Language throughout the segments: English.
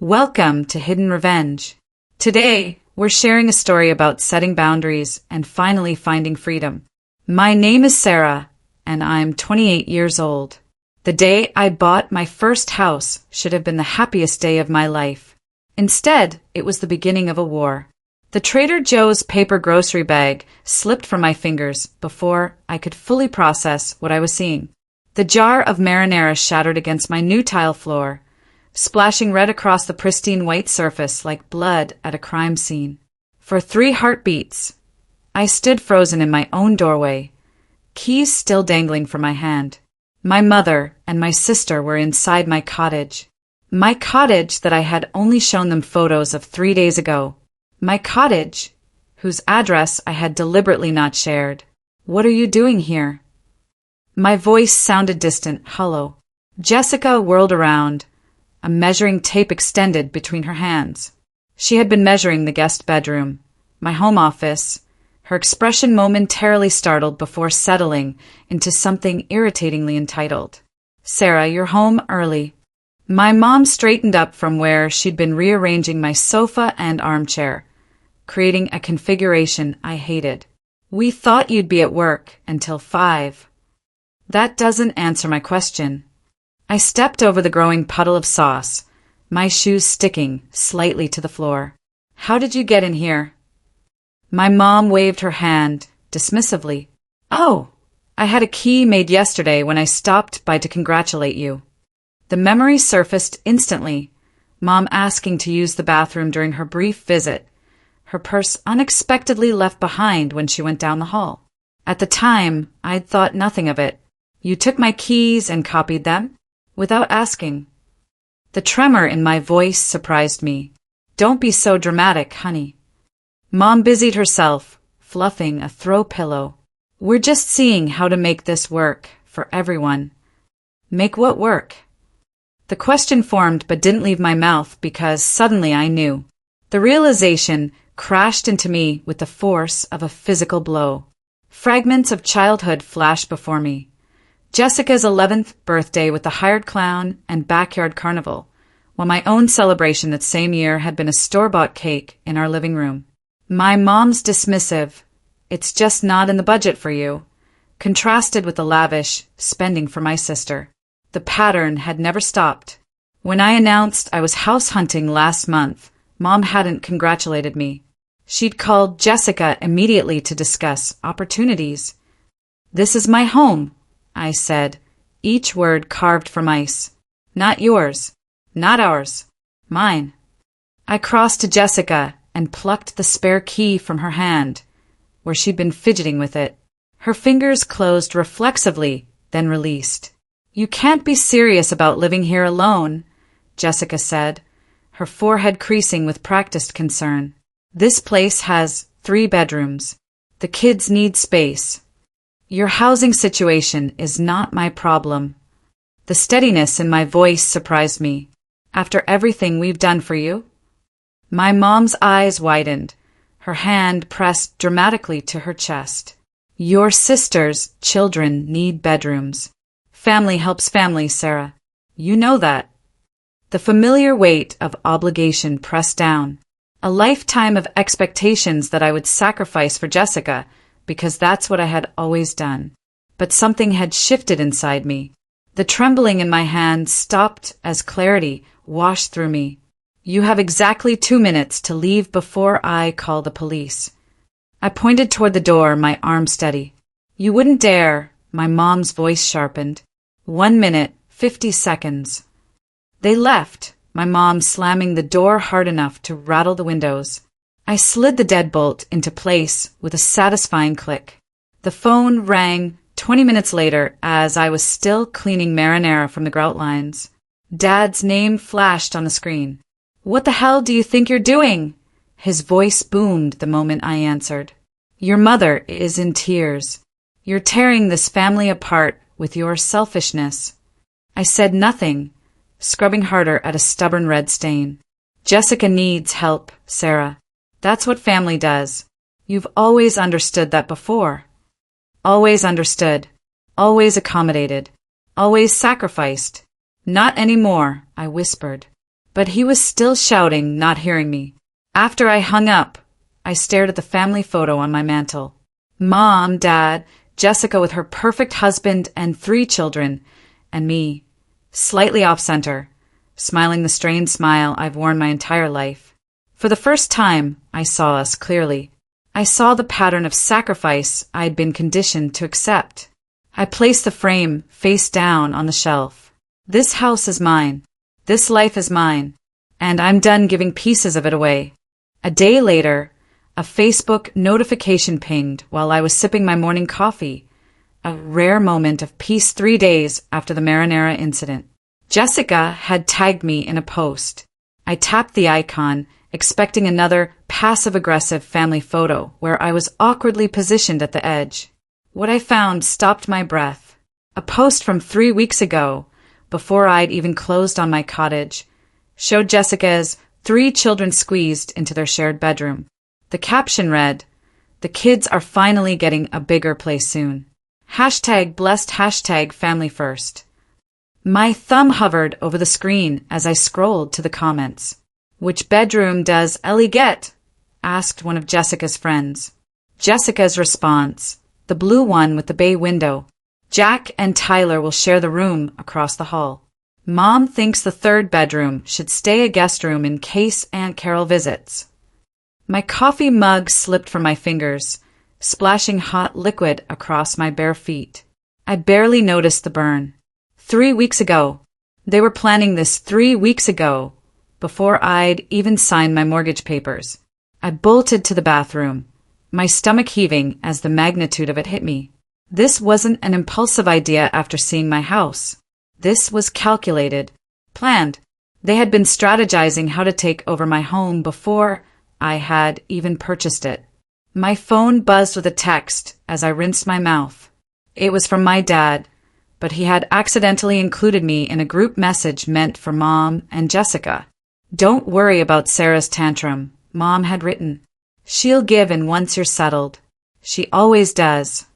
Welcome to Hidden Revenge. Today, we're sharing a story about setting boundaries and finally finding freedom. My name is Sarah, and I'm 28 years old. The day I bought my first house should have been the happiest day of my life. Instead, it was the beginning of a war. The Trader Joe's paper grocery bag slipped from my fingers before I could fully process what I was seeing. The jar of marinara shattered against my new tile floor, splashing red across the pristine white surface like blood at a crime scene. For 3 heartbeats, I stood frozen in my own doorway, keys still dangling from my hand. My mother and my sister were inside my cottage. My cottage that I had only shown them photos of 3 days ago. My cottage, whose address I had deliberately not shared. "What are you doing here?" My voice sounded distant, hollow. Jessica whirled around, a measuring tape extended between her hands. She had been measuring the guest bedroom, my home office, her expression momentarily startled before settling into something irritatingly entitled. "Sarah, you're home early." My mom straightened up from where she'd been rearranging my sofa and armchair, creating a configuration I hated. "We thought you'd be at work until 5. That doesn't answer my question. I stepped over the growing puddle of sauce, my shoes sticking slightly to the floor. "How did you get in here?" My mom waved her hand dismissively. "Oh, I had a key made yesterday when I stopped by to congratulate you." The memory surfaced instantly, Mom asking to use the bathroom during her brief visit, her purse unexpectedly left behind when she went down the hall. At the time, I'd thought nothing of it. "You took my keys and copied them?" Without asking. The tremor in my voice surprised me. "Don't be so dramatic, honey." Mom busied herself, fluffing a throw pillow. "We're just seeing how to make this work for everyone." "Make what work?" The question formed but didn't leave my mouth because suddenly I knew. The realization crashed into me with the force of a physical blow. Fragments of childhood flashed before me. Jessica's 11th birthday with the hired clown and backyard carnival, while my own celebration that same year had been a store-bought cake in our living room. My mom's dismissive, "It's just not in the budget for you," contrasted with the lavish spending for my sister. The pattern had never stopped. When I announced I was house hunting last month, Mom hadn't congratulated me. She'd called Jessica immediately to discuss opportunities. "This is my home," I said, each word carved from ice. "Not yours. Not ours. Mine." I crossed to Jessica and plucked the spare key from her hand, where she'd been fidgeting with it. Her fingers closed reflexively, then released. "You can't be serious about living here alone," Jessica said, her forehead creasing with practiced concern. "This place has 3 bedrooms. The kids need space. Your housing situation is not my problem." The steadiness in my voice surprised me. "After everything we've done for you?" My mom's eyes widened, her hand pressed dramatically to her chest. "Your sister's children need bedrooms. Family helps family, Sarah. You know that." The familiar weight of obligation pressed down. A lifetime of expectations that I would sacrifice for Jessica, because that's what I had always done. But something had shifted inside me. The trembling in my hand stopped as clarity washed through me. "You have exactly 2 minutes to leave before I call the police." I pointed toward the door, my arm steady. "You wouldn't dare," my mom's voice sharpened. 1 minute, 50 seconds. They left, my mom slamming the door hard enough to rattle the windows. I slid the deadbolt into place with a satisfying click. The phone rang 20 minutes later as I was still cleaning marinara from the grout lines. Dad's name flashed on the screen. "What the hell do you think you're doing?" His voice boomed the moment I answered. "Your mother is in tears. You're tearing this family apart with your selfishness." I said nothing, scrubbing harder at a stubborn red stain. "Jessica needs help, Sarah. That's what family does. You've always understood that before." "Always understood. Always accommodated. Always sacrificed." "Not anymore," I whispered. But he was still shouting, not hearing me. After I hung up, I stared at the family photo on my mantel. Mom, Dad, Jessica with her perfect husband and 3 children, and me, slightly off-center, smiling the strained smile I've worn my entire life. For the first time, I saw us clearly. I saw the pattern of sacrifice I'd been conditioned to accept. I placed the frame face down on the shelf. This house is mine. This life is mine. And I'm done giving pieces of it away. A day later, a Facebook notification pinged while I was sipping my morning coffee. A rare moment of peace 3 days after the marinara incident. Jessica had tagged me in a post. I tapped the icon, expecting another passive-aggressive family photo where I was awkwardly positioned at the edge. What I found stopped my breath. A post from 3 weeks ago, before I'd even closed on my cottage, showed Jessica's 3 children squeezed into their shared bedroom. The caption read, "The kids are finally getting a bigger place soon. #blessed #family first." My thumb hovered over the screen as I scrolled to the comments. "Which bedroom does Ellie get?" asked one of Jessica's friends. Jessica's response, "The blue one with the bay window. Jack and Tyler will share the room across the hall. Mom thinks the 3rd bedroom should stay a guest room in case Aunt Carol visits." My coffee mug slipped from my fingers, splashing hot liquid across my bare feet. I barely noticed the burn. 3 weeks ago. They were planning this 3 weeks ago, before I'd even signed my mortgage papers. I bolted to the bathroom, my stomach heaving as the magnitude of it hit me. This wasn't an impulsive idea after seeing my house. This was calculated, planned. They had been strategizing how to take over my home before I had even purchased it. My phone buzzed with a text as I rinsed my mouth. It was from my dad, but he had accidentally included me in a group message meant for Mom and Jessica. "Don't worry about Sarah's tantrum," Mom had written. "She'll give in once you're settled. She always does."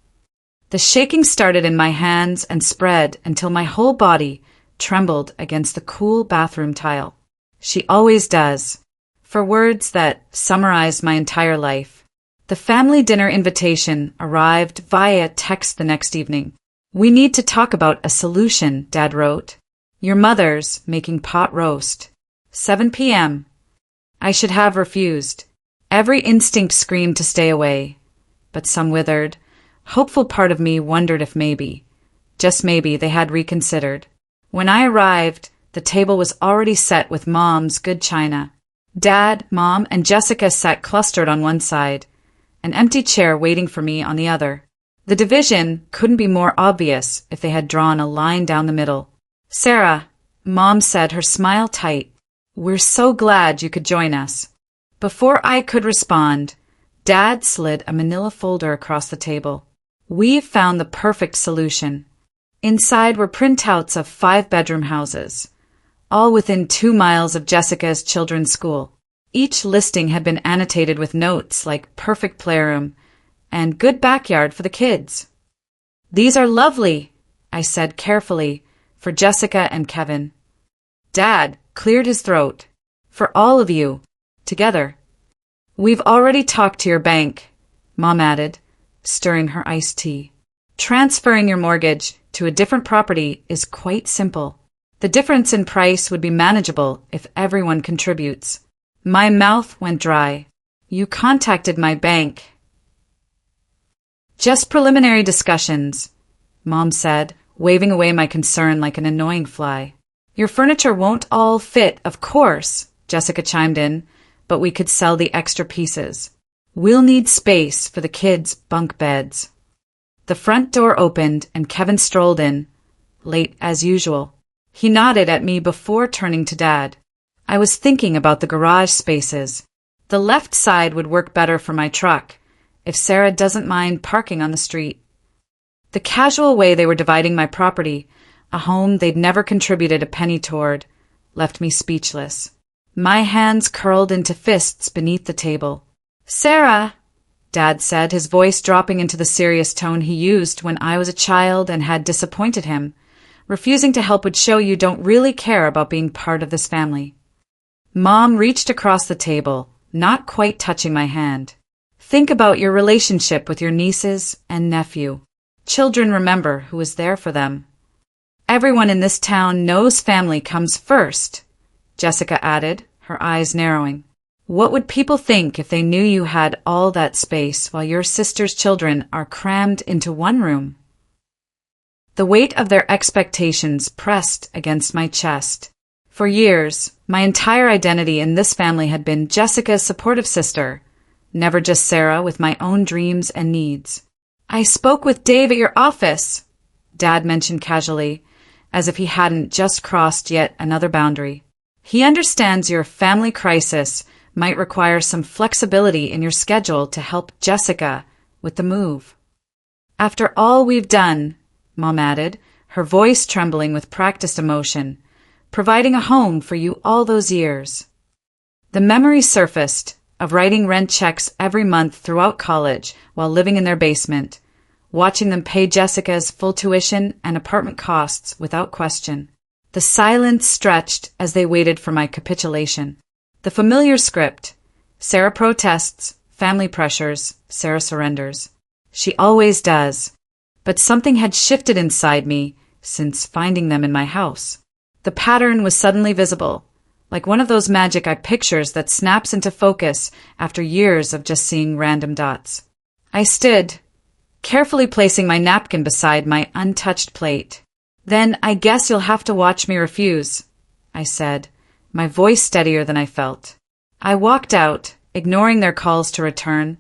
The shaking started in my hands and spread until my whole body trembled against the cool bathroom tile. "She always does." For words that summarized my entire life. The family dinner invitation arrived via text the next evening. "We need to talk about a solution," Dad wrote. "Your mother's making pot roast. 7 p.m. I should have refused. Every instinct screamed to stay away. But some withered, hopeful part of me wondered if maybe, just maybe, they had reconsidered. When I arrived, the table was already set with Mom's good china. Dad, Mom, and Jessica sat clustered on one side, an empty chair waiting for me on the other. The division couldn't be more obvious if they had drawn a line down the middle. "Sarah," Mom said, her smile tight, "we're so glad you could join us." Before I could respond, Dad slid a manila folder across the table. "We've found the perfect solution." Inside were printouts of 5-bedroom houses, all within 2 miles of Jessica's children's school. Each listing had been annotated with notes like perfect playroom and good backyard for the kids. "These are lovely," I said carefully, for Jessica and Kevin. Dad cleared his throat. "For all of you, together." "We've already talked to your bank," Mom added, stirring her iced tea. "Transferring your mortgage to a different property is quite simple. The difference in price would be manageable if everyone contributes." My mouth went dry. "You contacted my bank." "Just preliminary discussions," Mom said, waving away my concern like an annoying fly. "Your furniture won't all fit, of course," Jessica chimed in, "but we could sell the extra pieces. We'll need space for the kids' bunk beds." The front door opened and Kevin strolled in, late as usual. He nodded at me before turning to Dad. I was thinking about the garage spaces. The left side would work better for my truck, if Sarah doesn't mind parking on the street. The casual way they were dividing my property, a home they'd never contributed a penny toward, left me speechless. My hands curled into fists beneath the table. "Sarah," Dad said, his voice dropping into the serious tone he used when I was a child and had disappointed him. "Refusing to help would show you don't really care about being part of this family." Mom reached across the table, not quite touching my hand. Think about your relationship with your nieces and nephew. Children remember who was there for them. Everyone in this town knows family comes first, Jessica added, her eyes narrowing. What would people think if they knew you had all that space while your sister's children are crammed into one room? The weight of their expectations pressed against my chest. For years, my entire identity in this family had been Jessica's supportive sister, never just Sarah with my own dreams and needs. I spoke with Dave at your office, Dad mentioned casually, as if he hadn't just crossed yet another boundary. He understands your family crisis might require some flexibility in your schedule to help Jessica with the move. After all we've done, Mom added, her voice trembling with practiced emotion, providing a home for you all those years. The memory surfaced of writing rent checks every month throughout college while living in their basement, watching them pay Jessica's full tuition and apartment costs without question. The silence stretched as they waited for my capitulation. The familiar script: Sarah protests, family pressures, Sarah surrenders. She always does. But something had shifted inside me since finding them in my house. The pattern was suddenly visible, like one of those magic eye pictures that snaps into focus after years of just seeing random dots. I stood, carefully placing my napkin beside my untouched plate. Then I guess you'll have to watch me refuse, I said, my voice steadier than I felt. I walked out, ignoring their calls to return,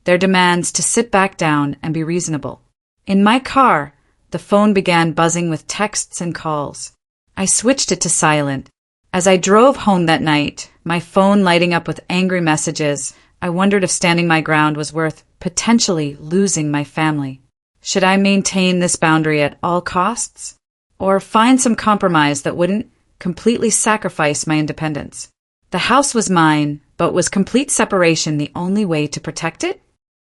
their demands to sit back down and be reasonable. In my car, the phone began buzzing with texts and calls. I switched it to silent. As I drove home that night, my phone lighting up with angry messages, I wondered if standing my ground was worth potentially losing my family. Should I maintain this boundary at all costs? Or find some compromise that wouldn't completely sacrifice my independence? The house was mine, but was complete separation the only way to protect it?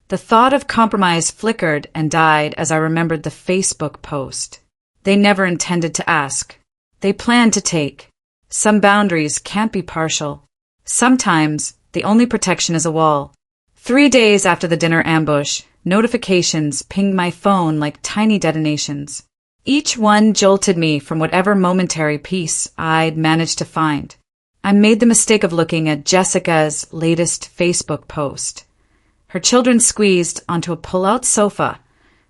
The thought of compromise flickered and died as I remembered the Facebook post. They never intended to ask. They planned to take. Some boundaries can't be partial. Sometimes the only protection is a wall. 3 days after the dinner ambush, notifications pinged my phone like tiny detonations. Each one jolted me from whatever momentary peace I'd managed to find. I made the mistake of looking at Jessica's latest Facebook post. Her children squeezed onto a pull-out sofa,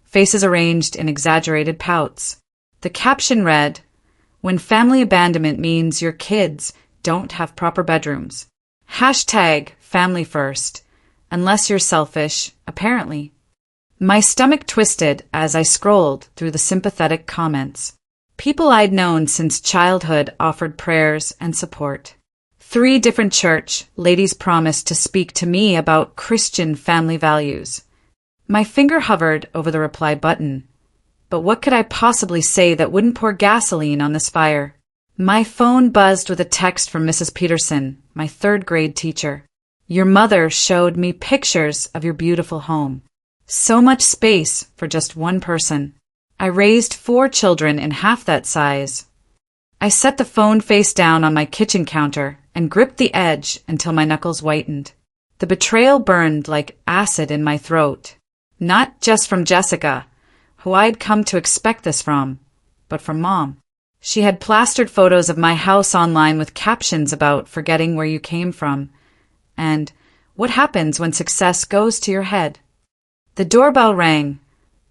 faces arranged in exaggerated pouts. The caption read, "When family abandonment means your kids don't have proper bedrooms. Hashtag family first. Unless you're selfish, apparently." My stomach twisted as I scrolled through the sympathetic comments. People I'd known since childhood offered prayers and support. 3 different church ladies promised to speak to me about Christian family values. My finger hovered over the reply button. But what could I possibly say that wouldn't pour gasoline on this fire? My phone buzzed with a text from Mrs. Peterson, my 3rd grade teacher. "Your mother showed me pictures of your beautiful home. So much space for just one person. I raised 4 children in half that size." I set the phone face down on my kitchen counter and gripped the edge until my knuckles whitened. The betrayal burned like acid in my throat. Not just from Jessica, who I'd come to expect this from, but from Mom. She had plastered photos of my house online with captions about forgetting where you came from and what happens when success goes to your head. The doorbell rang,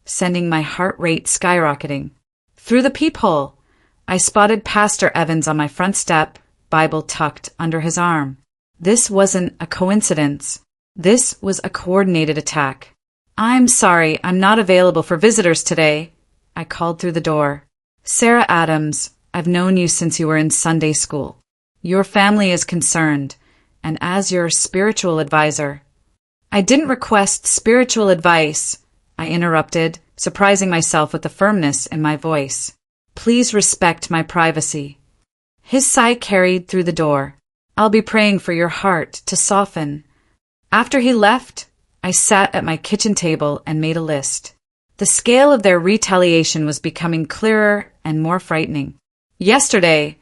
sending my heart rate skyrocketing. Through the peephole, I spotted Pastor Evans on my front step, Bible tucked under his arm. This wasn't a coincidence. This was a coordinated attack. "I'm sorry, I'm not available for visitors today," I called through the door. "Sarah Adams, I've known you since you were in Sunday school. Your family is concerned, and as your spiritual advisor—" "I didn't request spiritual advice," I interrupted, surprising myself with the firmness in my voice. "Please respect my privacy." His sigh carried through the door. "I'll be praying for your heart to soften." After he left, I sat at my kitchen table and made a list. The scale of their retaliation was becoming clearer and more frightening. Yesterday,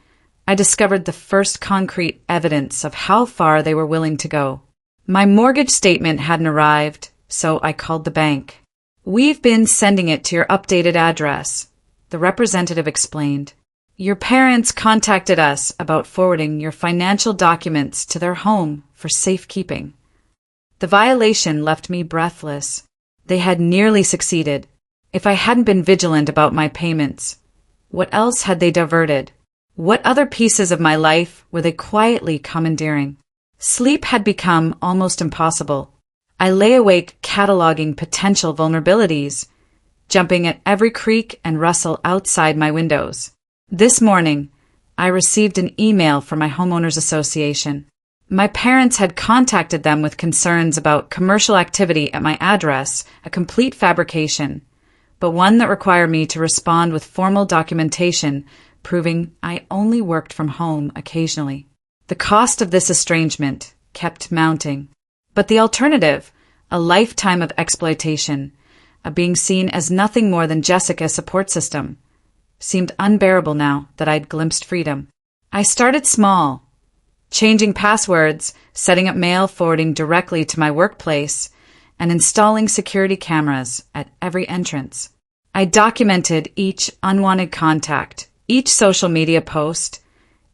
I discovered the first concrete evidence of how far they were willing to go. My mortgage statement hadn't arrived, so I called the bank. "We've been sending it to your updated address," the representative explained. "Your parents contacted us about forwarding your financial documents to their home for safekeeping." The violation left me breathless. They had nearly succeeded. If I hadn't been vigilant about my payments, what else had they diverted? What other pieces of my life were they quietly commandeering? Sleep had become almost impossible. I lay awake cataloging potential vulnerabilities, jumping at every creak and rustle outside my windows. This morning, I received an email from my homeowners association. My parents had contacted them with concerns about commercial activity at my address, a complete fabrication, but one that required me to respond with formal documentation proving I only worked from home occasionally. The cost of this estrangement kept mounting. But the alternative, a lifetime of exploitation, of being seen as nothing more than Jessica's support system, seemed unbearable now that I'd glimpsed freedom. I started small, changing passwords, setting up mail forwarding directly to my workplace, and installing security cameras at every entrance. I documented each unwanted contact, each social media post,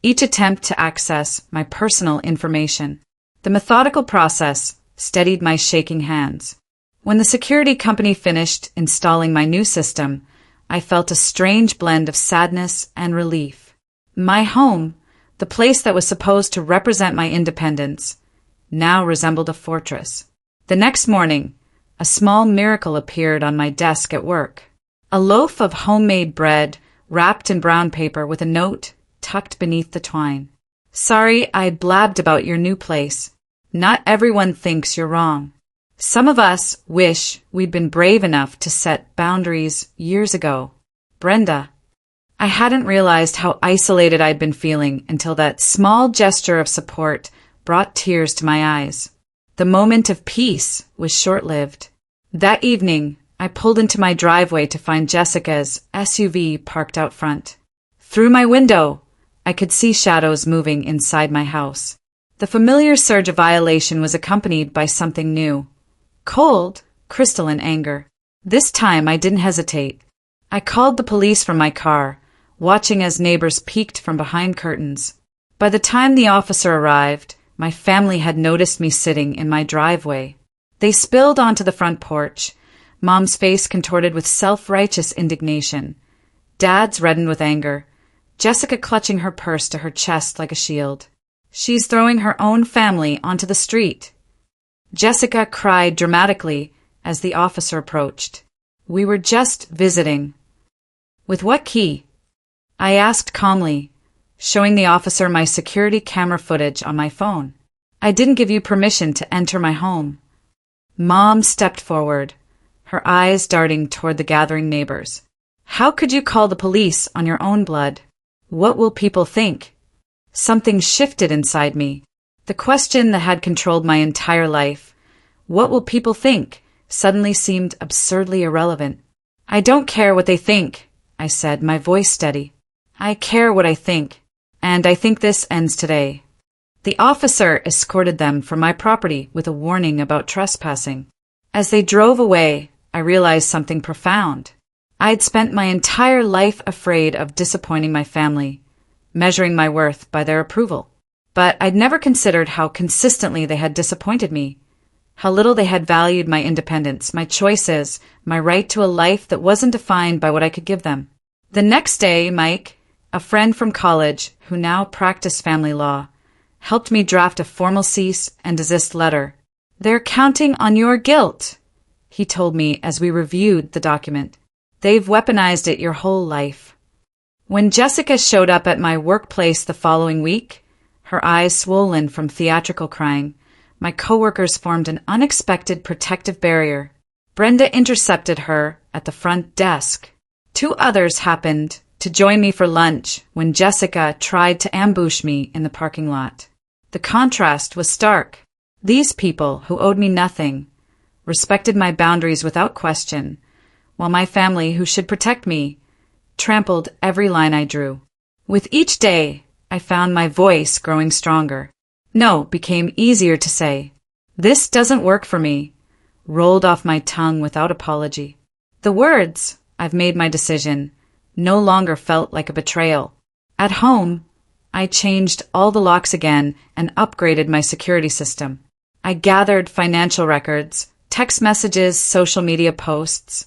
each attempt to access my personal information. The methodical process steadied my shaking hands. When the security company finished installing my new system, I felt a strange blend of sadness and relief. My home, the place that was supposed to represent my independence, now resembled a fortress. The next morning, a small miracle appeared on my desk at work. A loaf of homemade bread wrapped in brown paper with a note tucked beneath the twine. "Sorry I blabbed about your new place. Not everyone thinks you're wrong. Some of us wish we'd been brave enough to set boundaries years ago. Brenda." I hadn't realized how isolated I'd been feeling until that small gesture of support brought tears to my eyes. The moment of peace was short-lived. That evening, I pulled into my driveway to find Jessica's SUV parked out front. Through my window, I could see shadows moving inside my house. The familiar surge of violation was accompanied by something new. Cold, crystalline anger. This time I didn't hesitate. I called the police from my car, watching as neighbors peeked from behind curtains. By the time the officer arrived, my family had noticed me sitting in my driveway. They spilled onto the front porch, Mom's face contorted with self-righteous indignation, Dad's reddened with anger, Jessica clutching her purse to her chest like a shield. "She's throwing her own family onto the street," Jessica cried dramatically as the officer approached. "We were just visiting." "With what key?" I asked calmly, showing the officer my security camera footage on my phone. "I didn't give you permission to enter my home." Mom stepped forward, her eyes darting toward the gathering neighbors. "How could you call the police on your own blood? What will people think?" Something shifted inside me. The question that had controlled my entire life, "What will people think?" suddenly seemed absurdly irrelevant. "I don't care what they think," I said, my voice steady. "I care what I think, and I think this ends today." The officer escorted them from my property with a warning about trespassing. As they drove away, I realized something profound. I had spent my entire life afraid of disappointing my family, measuring my worth by their approval. But I'd never considered how consistently they had disappointed me, how little they had valued my independence, my choices, my right to a life that wasn't defined by what I could give them. The next day, Mike, a friend from college who now practiced family law, helped me draft a formal cease and desist letter. "They're counting on your guilt," he told me as we reviewed the document. "They've weaponized it your whole life." When Jessica showed up at my workplace the following week, her eyes swollen from theatrical crying, my coworkers formed an unexpected protective barrier. Brenda intercepted her at the front desk. 2 others happened to join me for lunch when Jessica tried to ambush me in the parking lot. The contrast was stark. These people, who owed me nothing, respected my boundaries without question, while my family, who should protect me, trampled every line I drew. With each day, I found my voice growing stronger. No became easier to say. This doesn't work for me, rolled off my tongue without apology. The words, I've made my decision, no longer felt like a betrayal. At home, I changed all the locks again and upgraded my security system. I gathered financial records, text messages, social media posts,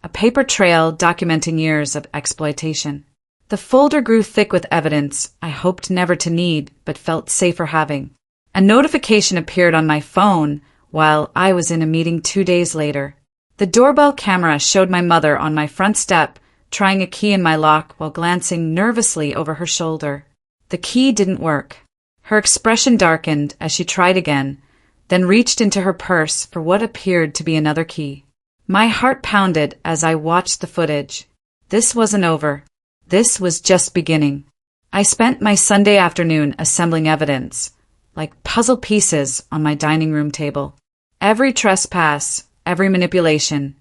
a paper trail documenting years of exploitation. The folder grew thick with evidence I hoped never to need but felt safer having. A notification appeared on my phone while I was in a meeting 2 days later. The doorbell camera showed my mother on my front step, trying a key in my lock while glancing nervously over her shoulder. The key didn't work. Her expression darkened as she tried again, then reached into her purse for what appeared to be another key. My heart pounded as I watched the footage. This wasn't over. This was just beginning. I spent my Sunday afternoon assembling evidence, like puzzle pieces on my dining room table. Every trespass, every manipulation,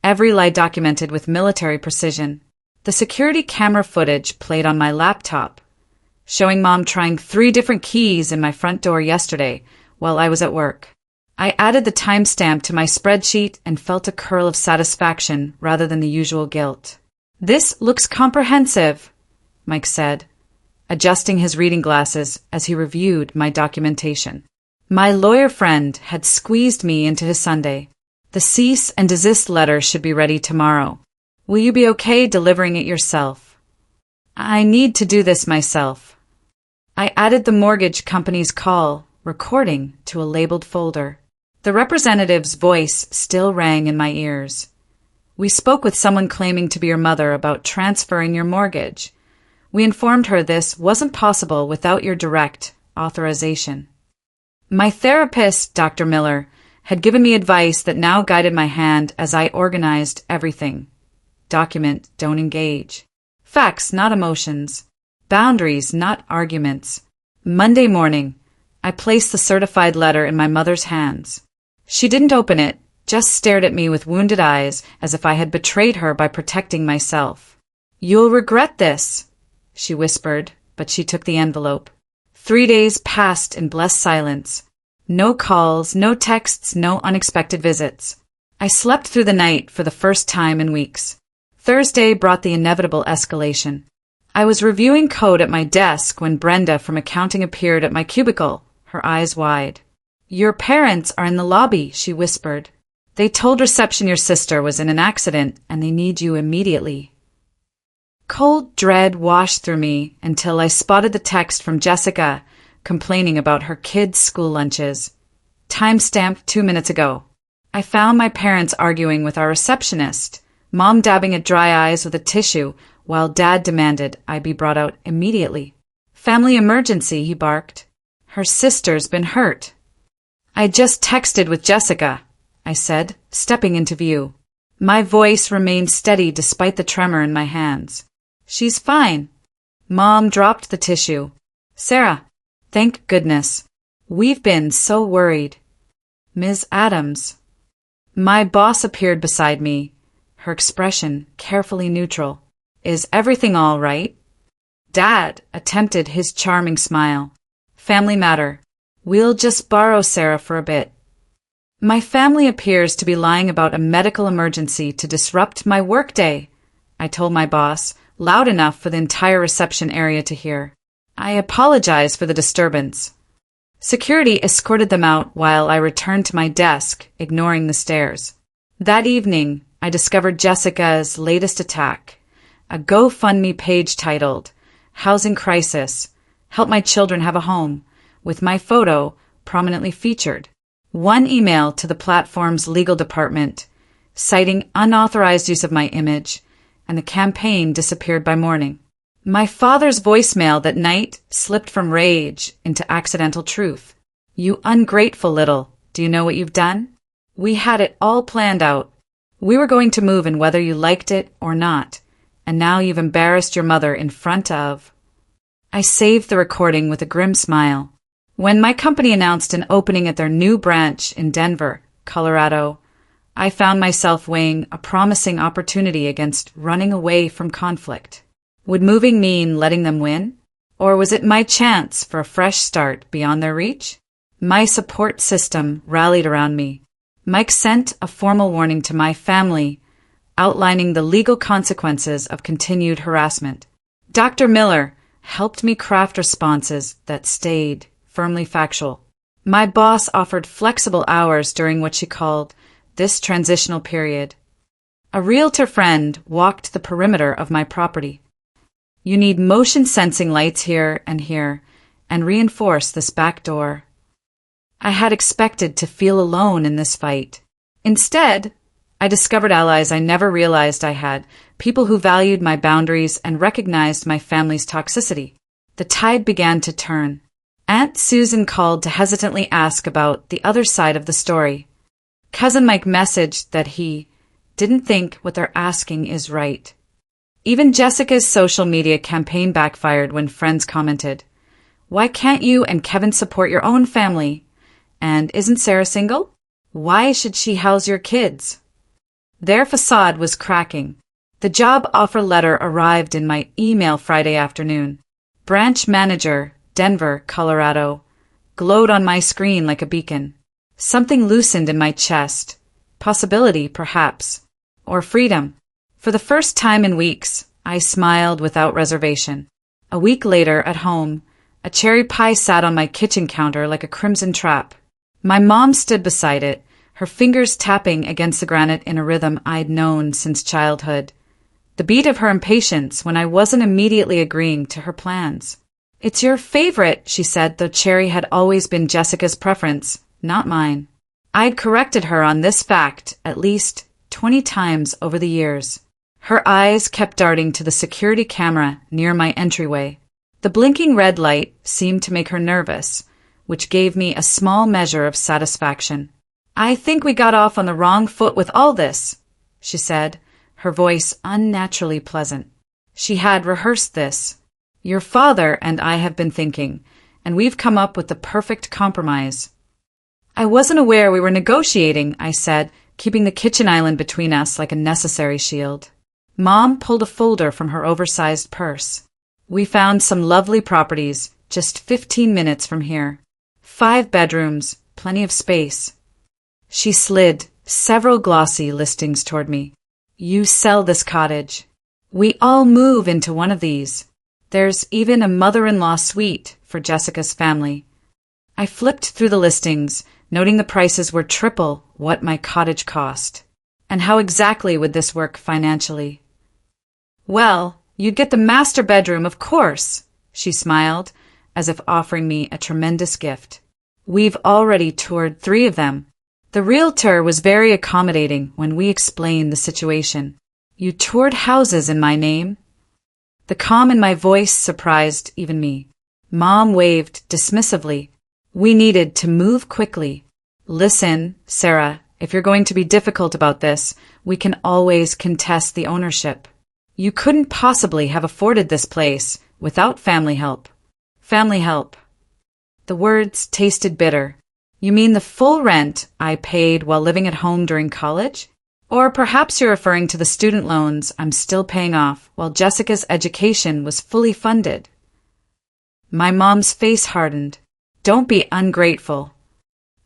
every lie documented with military precision. The security camera footage played on my laptop, showing Mom trying 3 different keys in my front door yesterday while I was at work. I added the timestamp to my spreadsheet and felt a curl of satisfaction rather than the usual guilt. This looks comprehensive, Mike said, adjusting his reading glasses as he reviewed my documentation. My lawyer friend had squeezed me into his Sunday. The cease and desist letter should be ready tomorrow. Will you be okay delivering it yourself? I need to do this myself. I added the mortgage company's call recording to a labeled folder. The representative's voice still rang in my ears. We spoke with someone claiming to be your mother about transferring your mortgage. We informed her this wasn't possible without your direct authorization. My therapist, Dr. Miller, had given me advice that now guided my hand as I organized everything. Document, don't engage. Facts, not emotions. Boundaries, not arguments. Monday morning, I placed the certified letter in my mother's hands. She didn't open it, just stared at me with wounded eyes as if I had betrayed her by protecting myself. You'll regret this, she whispered, but she took the envelope. 3 days passed in blessed silence. No calls, no texts, no unexpected visits. I slept through the night for the first time in weeks. Thursday brought the inevitable escalation. I was reviewing code at my desk when Brenda from accounting appeared at my cubicle, her eyes wide. Your parents are in the lobby, she whispered. They told reception your sister was in an accident and they need you immediately. Cold dread washed through me until I spotted the text from Jessica complaining about her kids' school lunches. Timestamp 2 minutes ago. I found my parents arguing with our receptionist, Mom dabbing at dry eyes with a tissue while Dad demanded I be brought out immediately. Family emergency, he barked. Her sister's been hurt. I just texted with Jessica, I said, stepping into view. My voice remained steady despite the tremor in my hands. She's fine. Mom dropped the tissue. Sarah, thank goodness. We've been so worried. Ms. Adams. My boss appeared beside me, her expression carefully neutral. Is everything all right? Dad attempted his charming smile. Family matter. We'll just borrow Sarah for a bit. My family appears to be lying about a medical emergency to disrupt my workday, I told my boss, loud enough for the entire reception area to hear. I apologize for the disturbance. Security escorted them out while I returned to my desk, ignoring the stares. That evening, I discovered Jessica's latest attack, a GoFundMe page titled, Housing Crisis, Help My Children Have a Home, with my photo prominently featured. One email to the platform's legal department, citing unauthorized use of my image, and the campaign disappeared by morning. My father's voicemail that night slipped from rage into accidental truth. You ungrateful little, do you know what you've done? We had it all planned out. We were going to move in whether you liked it or not, and now you've embarrassed your mother in front of... I saved the recording with a grim smile. When my company announced an opening at their new branch in Denver, Colorado, I found myself weighing a promising opportunity against running away from conflict. Would moving mean letting them win? Or was it my chance for a fresh start beyond their reach? My support system rallied around me. Mike sent a formal warning to my family, outlining the legal consequences of continued harassment. Dr. Miller helped me craft responses that stayed firmly factual. My boss offered flexible hours during what she called this transitional period. A realtor friend walked the perimeter of my property. You need motion sensing lights here, and reinforce this back door. I had expected to feel alone in this fight. Instead, I discovered allies I never realized I had, people who valued my boundaries and recognized my family's toxicity. The tide began to turn. Aunt Susan called to hesitantly ask about the other side of the story. Cousin Mike messaged that he didn't think what they're asking is right. Even Jessica's social media campaign backfired when friends commented, "Why can't you and Kevin support your own family? And isn't Sarah single? Why should she house your kids?" Their facade was cracking. The job offer letter arrived in my email Friday afternoon. Branch manager, Denver, Colorado, glowed on my screen like a beacon. Something loosened in my chest. Possibility, perhaps. Or freedom. For the first time in weeks, I smiled without reservation. A week later, at home, a cherry pie sat on my kitchen counter like a crimson trap. My mom stood beside it, her fingers tapping against the granite in a rhythm I'd known since childhood. The beat of her impatience when I wasn't immediately agreeing to her plans. "It's your favorite," she said, though cherry had always been Jessica's preference, not mine. I'd corrected her on this fact at least 20 times over the years. Her eyes kept darting to the security camera near my entryway. The blinking red light seemed to make her nervous, which gave me a small measure of satisfaction. "I think we got off on the wrong foot with all this," she said, her voice unnaturally pleasant. She had rehearsed this. "Your father and I have been thinking, and we've come up with the perfect compromise." "I wasn't aware we were negotiating," I said, keeping the kitchen island between us like a necessary shield. Mom pulled a folder from her oversized purse. "We found some lovely properties, just 15 minutes from here. 5 bedrooms, plenty of space." She slid several glossy listings toward me. "You sell this cottage. We all move into one of these. There's even a mother-in-law suite for Jessica's family." I flipped through the listings, noting the prices were triple what my cottage cost. And how exactly would this work financially? "Well, you'd get the master bedroom, of course," she smiled, as if offering me a tremendous gift. "We've already toured 3 of them." The realtor was very accommodating when we explained the situation. "You toured houses in my name?" The calm in my voice surprised even me. Mom waved dismissively. "We needed to move quickly. Listen, Sarah, if you're going to be difficult about this, we can always contest the ownership. You couldn't possibly have afforded this place without family help." "Family help." The words tasted bitter. "You mean the full rent I paid while living at home during college? Or perhaps you're referring to the student loans I'm still paying off while Jessica's education was fully funded." My mom's face hardened. "Don't be ungrateful."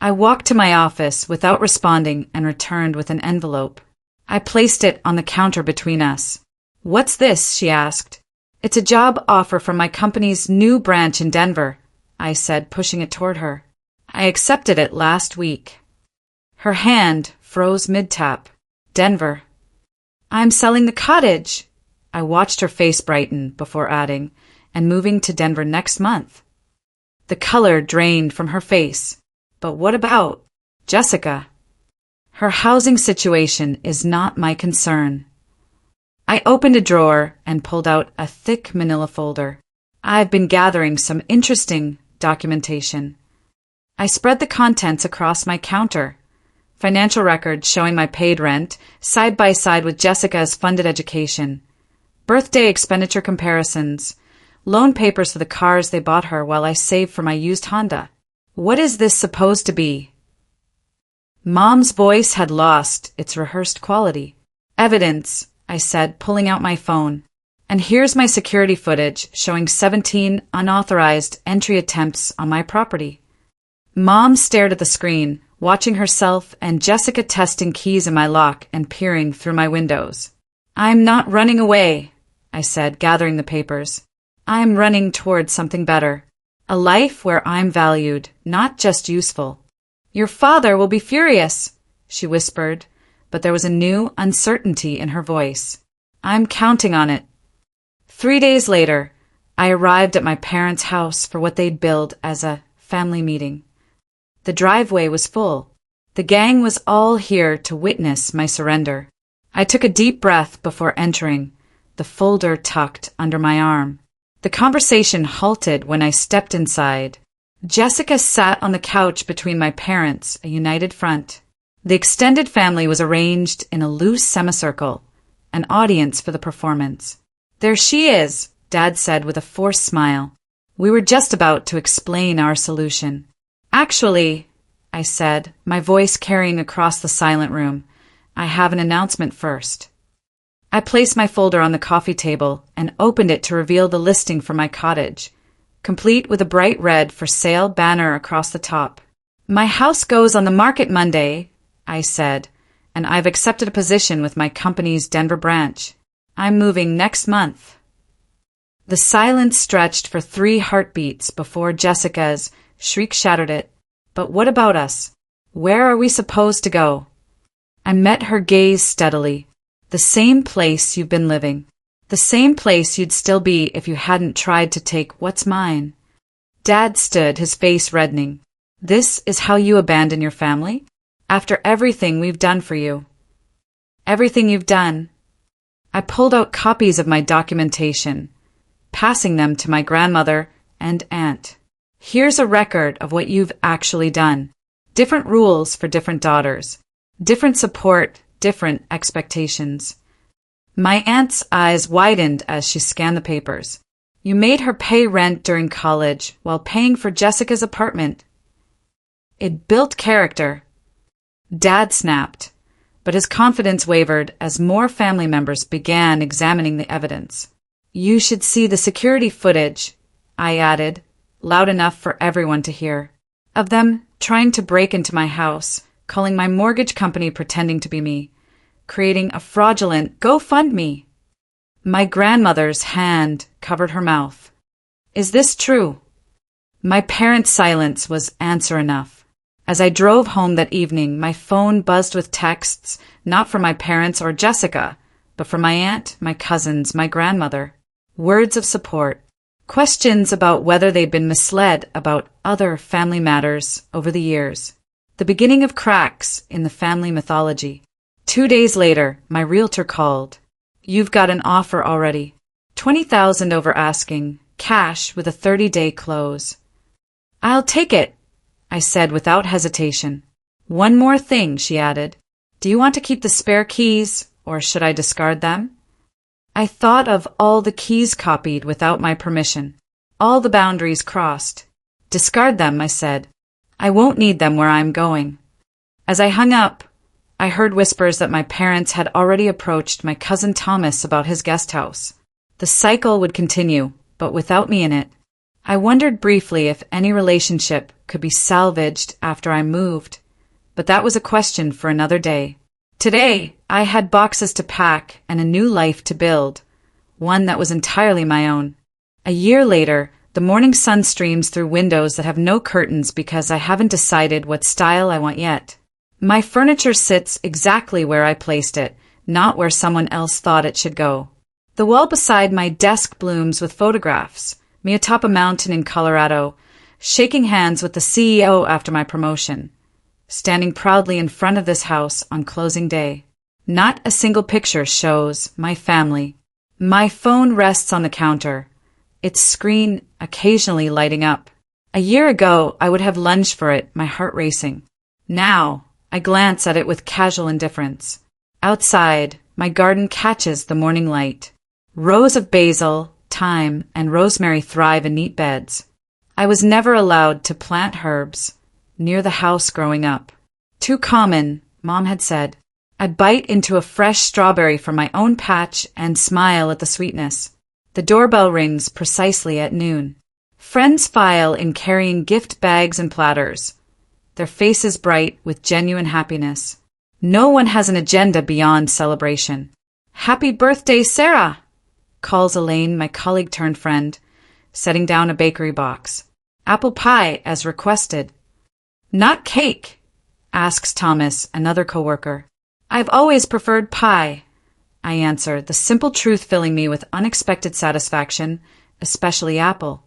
I walked to my office without responding and returned with an envelope. I placed it on the counter between us. "What's this?" she asked. "It's a job offer from my company's new branch in Denver," I said, pushing it toward her. "I accepted it last week." Her hand froze mid-tap. "Denver." "I'm selling the cottage." I watched her face brighten before adding, "and moving to Denver next month." The color drained from her face. "But what about Jessica?" "Her housing situation is not my concern." I opened a drawer and pulled out a thick manila folder. I've been gathering some interesting documentation. I spread the contents across my counter. Financial records showing my paid rent, side by side with Jessica's funded education. Birthday expenditure comparisons. Loan papers for the cars they bought her while I saved for my used Honda. What is this supposed to be? Mom's voice had lost its rehearsed quality. "Evidence," I said, pulling out my phone. And here's my security footage showing 17 unauthorized entry attempts on my property. Mom stared at the screen, watching herself and Jessica testing keys in my lock and peering through my windows. "I'm not running away," I said, gathering the papers. "I'm running towards something better. A life where I'm valued, not just useful." "Your father will be furious," she whispered, but there was a new uncertainty in her voice. "I'm counting on it." 3 days later, I arrived at my parents' house for what they'd billed as a family meeting. The driveway was full. The gang was all here to witness my surrender. I took a deep breath before entering, the folder tucked under my arm. The conversation halted when I stepped inside. Jessica sat on the couch between my parents, a united front. The extended family was arranged in a loose semicircle, an audience for the performance. "There she is," Dad said with a forced smile. We were just about to explain our solution. "Actually," I said, my voice carrying across the silent room, "I have an announcement first." I placed my folder on the coffee table and opened it to reveal the listing for my cottage, complete with a bright red "for sale" banner across the top. "My house goes on the market Monday," I said, "and I've accepted a position with my company's Denver branch. I'm moving next month." The silence stretched for 3 heartbeats before Jessica's shriek shattered it. "But what about us? Where are we supposed to go?" I met her gaze steadily. "The same place you've been living. The same place you'd still be if you hadn't tried to take what's mine." Dad stood, his face reddening. "This is how you abandon your family? After everything we've done for you?" "Everything you've done." I pulled out copies of my documentation, passing them to my grandmother and aunt. "Here's a record of what you've actually done. Different rules for different daughters. Different support, different expectations." My aunt's eyes widened as she scanned the papers. "You made her pay rent during college while paying for Jessica's apartment." "It built character." Dad snapped, but his confidence wavered as more family members began examining the evidence. "You should see the security footage," I added, loud enough for everyone to hear, "of them trying to break into my house, calling my mortgage company pretending to be me, creating a fraudulent GoFundMe." My grandmother's hand covered her mouth. "Is this true?" My parents' silence was answer enough. As I drove home that evening, my phone buzzed with texts, not from my parents or Jessica, but from my aunt, my cousins, my grandmother. Words of support. Questions about whether they'd been misled about other family matters over the years. The beginning of cracks in the family mythology. 2 days later, my realtor called. "You've got an offer already. $20,000 over asking, cash with a 30-day close." "I'll take it," I said without hesitation. "One more thing," she added. "Do you want to keep the spare keys, or should I discard them?" I thought of all the keys copied without my permission, all the boundaries crossed. "Discard them," I said. "I won't need them where I'm going." As I hung up, I heard whispers that my parents had already approached my cousin Thomas about his guest house. The cycle would continue, but without me in it. I wondered briefly if any relationship could be salvaged after I moved, but that was a question for another day. Today, I had boxes to pack and a new life to build, one that was entirely my own. A year later, the morning sun streams through windows that have no curtains because I haven't decided what style I want yet. My furniture sits exactly where I placed it, not where someone else thought it should go. The wall beside my desk blooms with photographs, me atop a mountain in Colorado, shaking hands with the CEO after my promotion, standing proudly in front of this house on closing day. Not a single picture shows my family. My phone rests on the counter, its screen occasionally lighting up. A year ago, I would have lunged for it, my heart racing. Now, I glance at it with casual indifference. Outside, my garden catches the morning light. Rows of basil, thyme, and rosemary thrive in neat beds. I was never allowed to plant herbs near the house growing up. Too common, Mom had said. I'd bite into a fresh strawberry from my own patch and smile at the sweetness. The doorbell rings precisely at noon. Friends file in carrying gift bags and platters, their faces bright with genuine happiness. No one has an agenda beyond celebration. "Happy birthday, Sarah!" calls Elaine, my colleague-turned-friend, setting down a bakery box. "Apple pie, as requested." "Not cake?" asks Thomas, another coworker. "I've always preferred pie," I answer, the simple truth filling me with unexpected satisfaction, especially apple.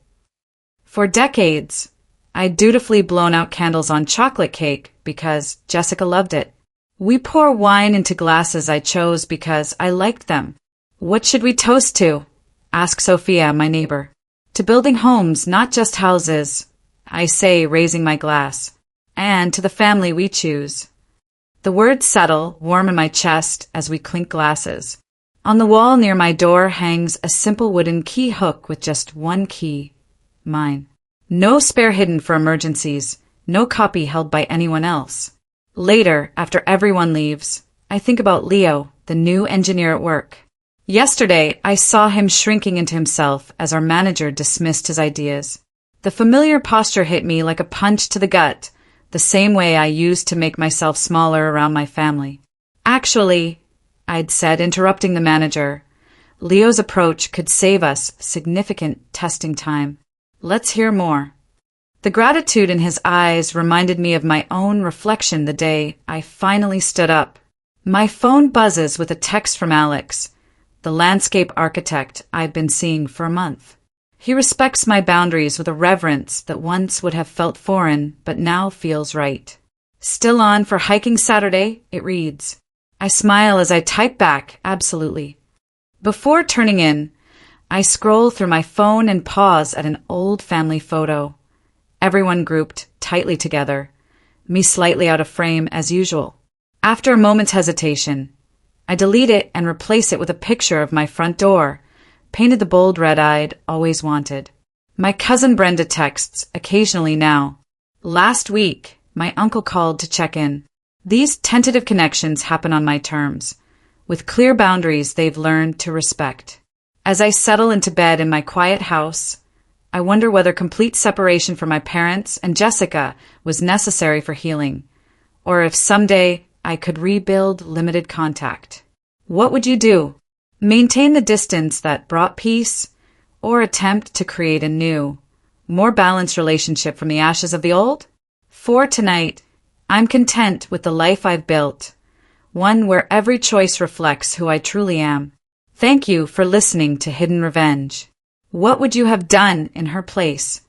For decades, I'd dutifully blown out candles on chocolate cake because Jessica loved it. We pour wine into glasses I chose because I liked them. "What should we toast to?" asks Sophia, my neighbor. "To building homes, not just houses," I say, raising my glass. "And to the family we choose." The words settle, warm in my chest, as we clink glasses. On the wall near my door hangs a simple wooden key hook with just one key. Mine. No spare hidden for emergencies, no copy held by anyone else. Later, after everyone leaves, I think about Leo, the new engineer at work. Yesterday, I saw him shrinking into himself as our manager dismissed his ideas. The familiar posture hit me like a punch to the gut, the same way I used to make myself smaller around my family. "Actually," I'd said, interrupting the manager, "Leo's approach could save us significant testing time. Let's hear more." The gratitude in his eyes reminded me of my own reflection the day I finally stood up. My phone buzzes with a text from Alex, the landscape architect I've been seeing for a month. He respects my boundaries with a reverence that once would have felt foreign, but now feels right. "Still on for hiking Saturday?" it reads. I smile as I type back, "Absolutely." Before turning in, I scroll through my phone and pause at an old family photo. Everyone grouped tightly together, me slightly out of frame as usual. After a moment's hesitation, I delete it and replace it with a picture of my front door, painted the bold red I'd always wanted. My cousin Brenda texts occasionally now. Last week, my uncle called to check in. These tentative connections happen on my terms, with clear boundaries they've learned to respect. As I settle into bed in my quiet house, I wonder whether complete separation from my parents and Jessica was necessary for healing, or if someday I could rebuild limited contact. What would you do? Maintain the distance that brought peace, or attempt to create a new, more balanced relationship from the ashes of the old? For tonight, I'm content with the life I've built, one where every choice reflects who I truly am. Thank you for listening to Hidden Revenge. What would you have done in her place?